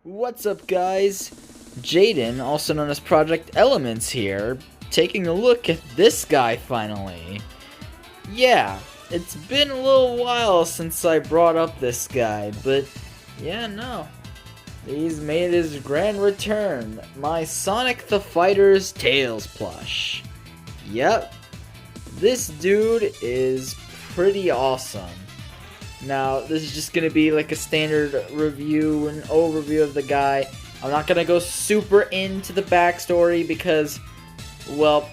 What's up, guys? Jaden, also known as Project Elements here, taking a look at this guy finally. Yeah, it's been a little while since I brought up this guy, but yeah, no. He's made his grand return. My Sonic the Fighter's Tails plush. Yep, this dude is pretty awesome. Now, this is just gonna be like a standard review and overview of the guy. I'm not gonna go super into the backstory because, well,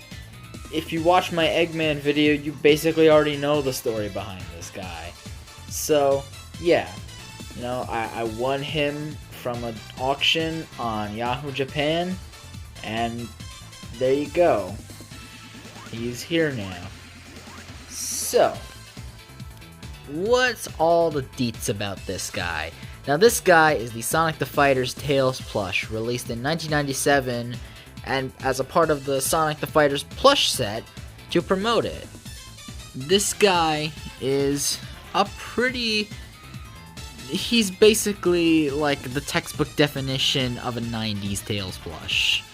if you watch my Eggman video, you basically already know the story behind this guy. So, yeah. I won him from an auction on Yahoo Japan, and there you go. He's here now. So, what's all the deets about this guy? Now, this guy is the Sonic the Fighter's Tails plush, released in 1997, and as a part of the Sonic the Fighter's plush set to promote it. This guy is he's basically like the textbook definition of a 90s Tails plush.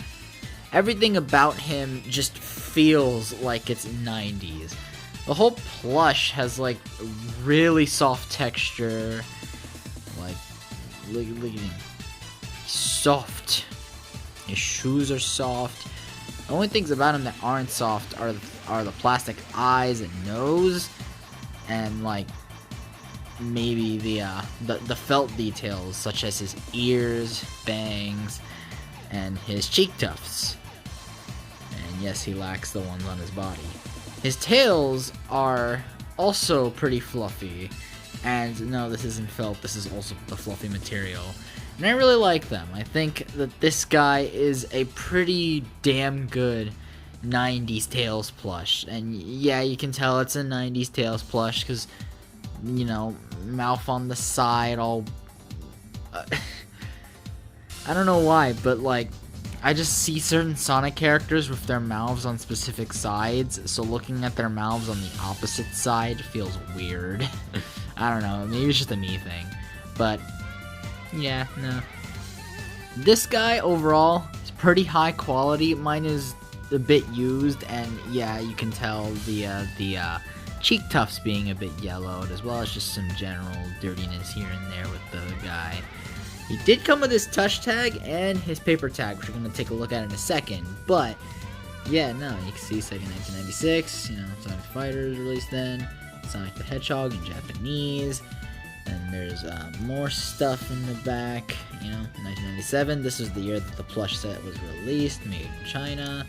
Everything about him just feels like it's 90s. The whole plush has like really soft texture, like look at him, soft. His shoes are soft. The only things about him that aren't soft are the plastic eyes and nose, and like maybe the felt details such as his ears, bangs, and his cheek tufts. And yes, he lacks the ones on his body. His tails are also pretty fluffy, and no, this isn't felt, this is also the fluffy material, and I really like them. I think that this guy is a pretty damn good 90s Tails plush, and yeah, you can tell it's a 90s Tails plush, because, mouth on the side, all, I don't know why, but like, I just see certain Sonic characters with their mouths on specific sides, so looking at their mouths on the opposite side feels weird. I don't know, maybe it's just a me thing. But, yeah, no. This guy, overall, is pretty high quality. Mine is a bit used, and yeah, you can tell the cheek tufts being a bit yellowed, as well as just some general dirtiness here and there with the guy. He did come with his touch tag and his paper tag, which we're going to take a look at in a second, but, yeah, no, you can see Sega 1996, Sonic Fighters released then, Sonic the Hedgehog in Japanese, and there's more stuff in the back, 1997, this was the year that the plush set was released, made in China.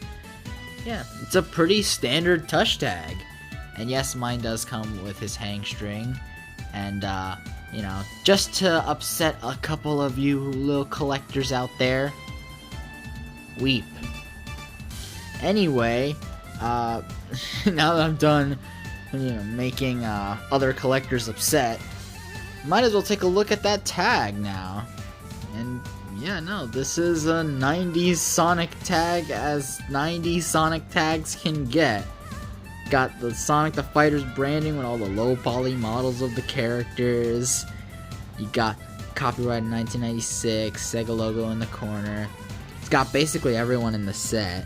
Yeah, it's a pretty standard touch tag, and yes, mine does come with his hang string, and, just to upset a couple of you little collectors out there, weep. Anyway, now that I'm done, making other collectors upset, might as well take a look at that tag now. And yeah, no, this is a 90s Sonic tag as 90s Sonic tags can get. Got the Sonic the Fighter's branding with all the low poly models of the characters. You got copyright in 1996, Sega logo in the corner. It's got basically everyone in the set.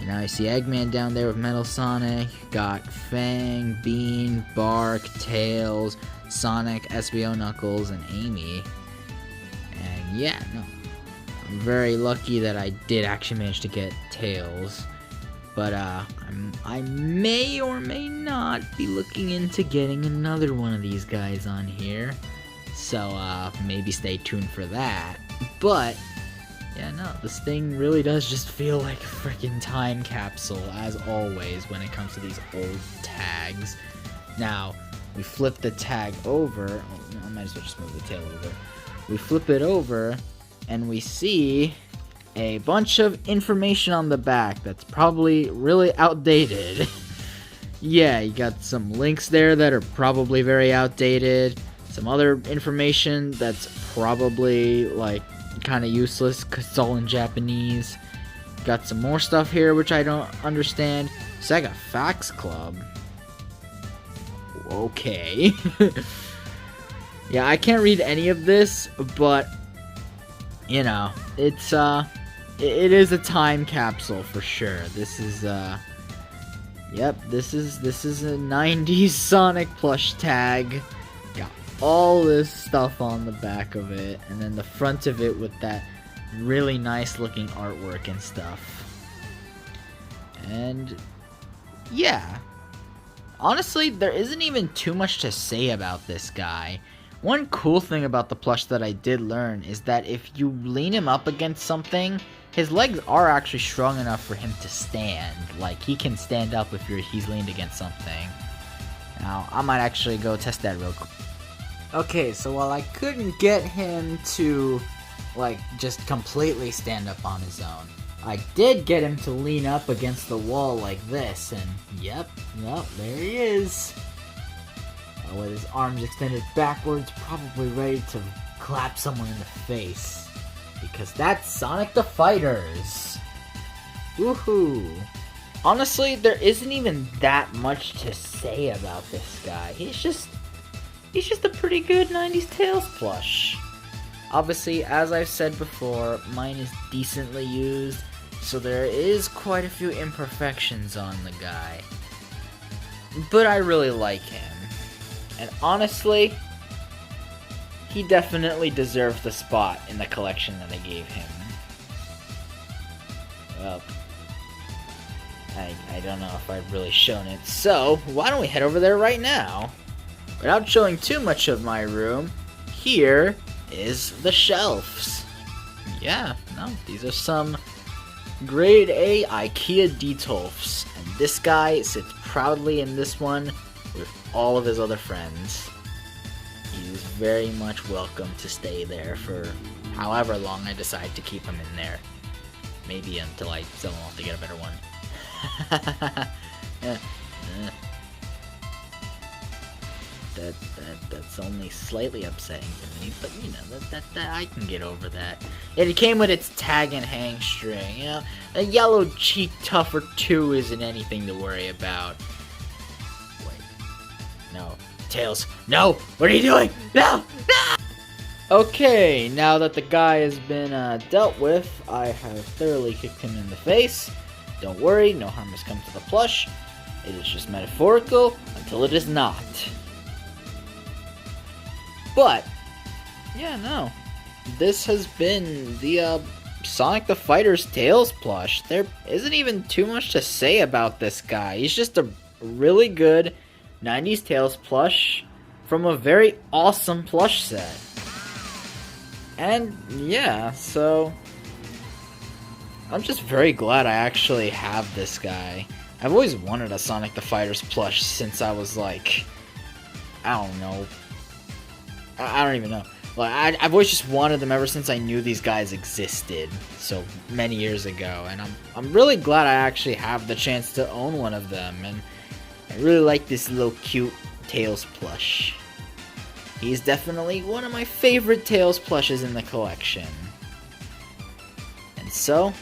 You see Eggman down there with Metal Sonic. You got Fang, Bean, Bark, Tails, Sonic, SBO Knuckles, and Amy. And yeah, no, I'm very lucky that I did actually manage to get Tails. But I may or may not be looking into getting another one of these guys on here. So maybe stay tuned for that. But yeah, no, this thing really does just feel like a freaking time capsule, as always, when it comes to these old tags. Now, we flip the tag over. Oh, no, I might as well just move the tail over. We flip it over, and we see a bunch of information on the back that's probably really outdated. Yeah, you got some links there that are probably very outdated. Some other information that's probably, like, kind of useless because it's all in Japanese. Got some more stuff here which I don't understand. Sega Fax Club. Okay. Yeah, I can't read any of this, but you know, it is a time capsule for sure. This is yep, this is a 90s Sonic plush tag. Got all this stuff on the back of it, and then the front of it with that really nice looking artwork and stuff. And yeah, honestly, there isn't even too much to say about this guy. One cool thing about the plush that I did learn is that if you lean him up against something, his legs are actually strong enough for him to stand. Like, he can stand up if he's leaned against something. Now, I might actually go test that real quick. Okay, so while I couldn't get him to, like, just completely stand up on his own, I did get him to lean up against the wall like this, and yep, there he is. With his arms extended backwards, probably ready to clap someone in the face. Because that's Sonic the Fighters. Woohoo! Honestly, there isn't even that much to say about this guy. He's just a pretty good 90s Tails plush. Obviously, as I've said before, mine is decently used, so there is quite a few imperfections on the guy. But I really like him. And honestly, he definitely deserved the spot in the collection that I gave him. Well, I don't know if I've really shown it, so why don't we head over there right now? Without showing too much of my room, here is the shelves. Yeah, no, these are some grade A IKEA Detolfs, and this guy sits proudly in this one with all of his other friends. He is very much welcome to stay there for however long I decide to keep him in there. Maybe until I sell him off to get a better one. That's only slightly upsetting to me, but you know, that I can get over that. It came with its tag and hang string, you know. A yellow cheek tougher 2 isn't anything to worry about. Wait. No. Tails. No! What are you doing? No! No! Okay, now that the guy has been dealt with, I have thoroughly kicked him in the face. Don't worry, no harm has come to the plush. It is just metaphorical until it is not. But, yeah, no. This has been the Sonic the Fighters Tails plush. There isn't even too much to say about this guy. He's just a really good 90s Tails plush from a very awesome plush set. And yeah, so I'm just very glad I actually have this guy. I've always wanted a Sonic the Fighters plush since I was like, I don't know. I don't even know. Like, I've always just wanted them ever since I knew these guys existed so many years ago, and I'm really glad I actually have the chance to own one of them, and I really like this little cute Tails plush. He's definitely one of my favorite Tails plushes in the collection. And so,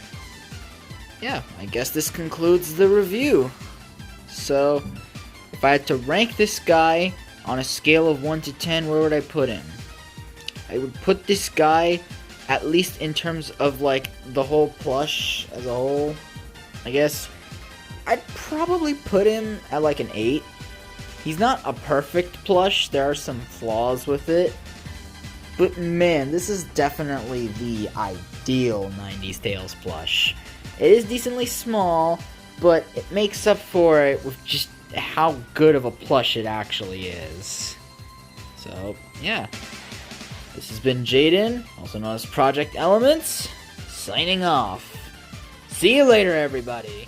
yeah, I guess this concludes the review. So, if I had to rank this guy on a scale of 1 to 10, where would I put him? I would put this guy, at least in terms of, like, the whole plush as a whole, I guess, I'd probably put him at, like, an 8. He's not a perfect plush, there are some flaws with it, but man, this is definitely the ideal 90s Tails plush. It is decently small, but it makes up for it with just how good of a plush it actually is. So, yeah. This has been Jaden, also known as Project Elements, signing off. See you later, everybody!